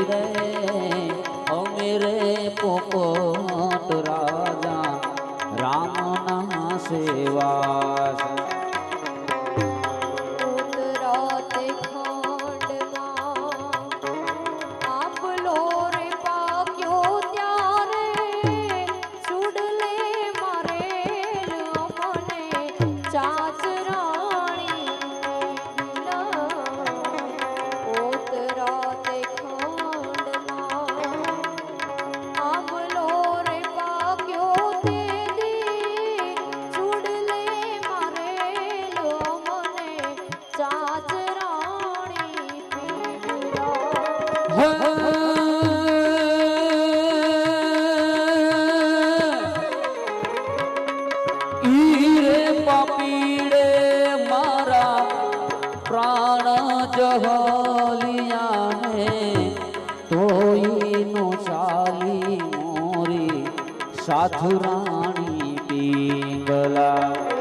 રે અમે રે પોપટ રાજા રામના સેવા જહલિયા હે તોઈ નો ચાલી મોરી સાધુ રાણી પિંગલા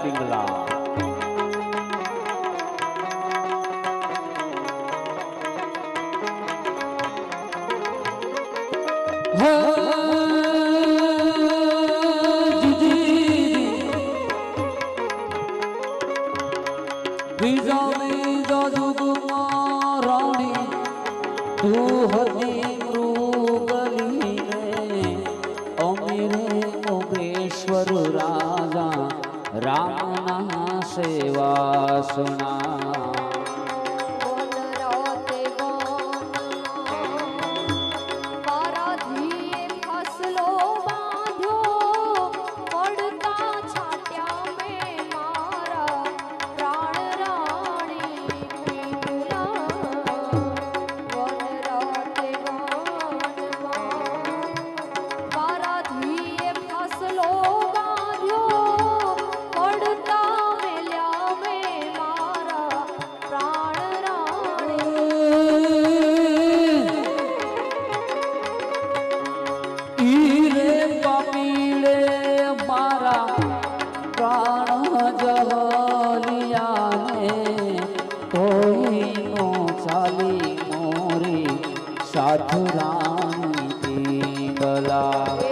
પિંગલા બીજા બીજા જુગમાં રાણી તું હતી મૃગલી રે અમીરે મોગેશ્વર રાજા રામના સેવા સુના સાધુ રાણી પિંગલા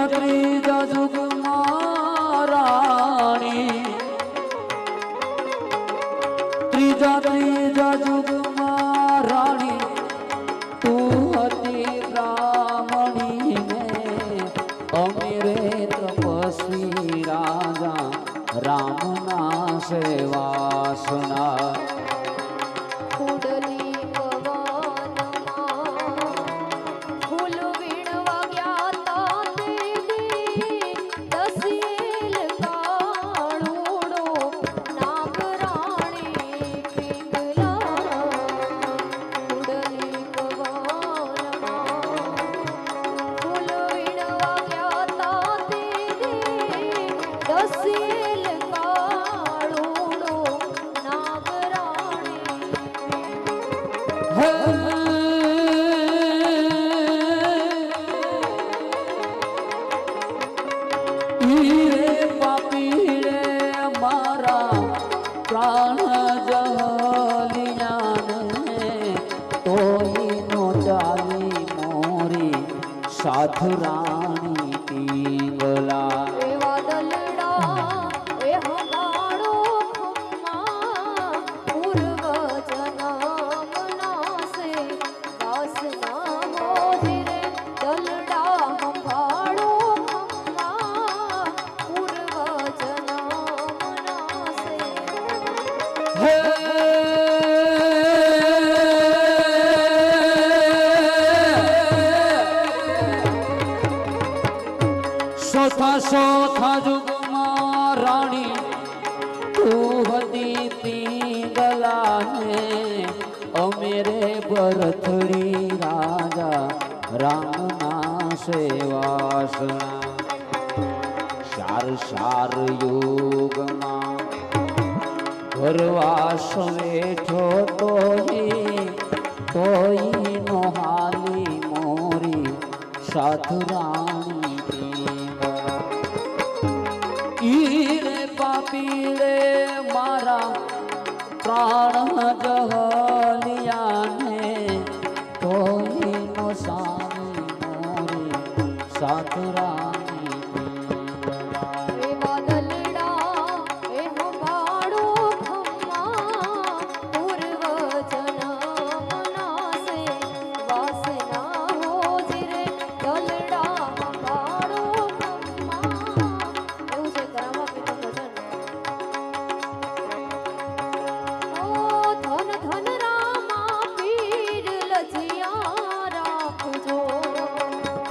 ત્રીજા જુગમાં રાણી ત્રીજા જુગમાં રાણી તું હતી બ્રાહ્મણી ને અમીરે તપસ્વી રાજા રામના સેવા સુના પ્રાણ જહલિયાને તોઈ નો ચાલી મોરી સાધુ રાણી પિંગલા ચોથા જુગમાં રાણી તું હતી પિંગલાને અમેરે ભરથડી રાજા રામના સેવાસણા ચાર યુગમાં ઘરવાસ બેઠો તોય નો હાલી મોરી સાધુ રાણી ઈરે પાપીરે મારા પ્રાણ જહલિયાને તોય નો સામી મોરી સાધુ રાણી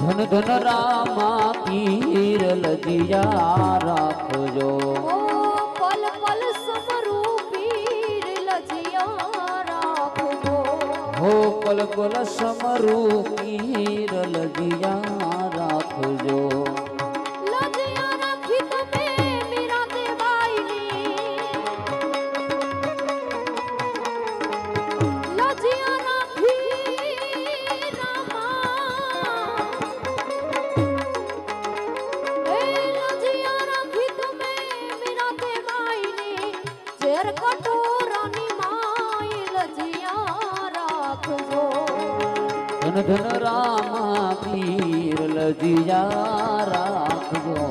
ધન ધન રામા પીર લજિયા રાખજો પલ પલ સમરૂ પીર લજિયા રાખજો હો પલ પલ સમરૂ પીર લજિયા રાખજો લજિયા રાખી તમે મીરા દેવાઈની લજિયા રાખી ધન ધન રામા પીર લજિયા રાખજો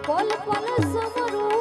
પલ પલ સમરૂ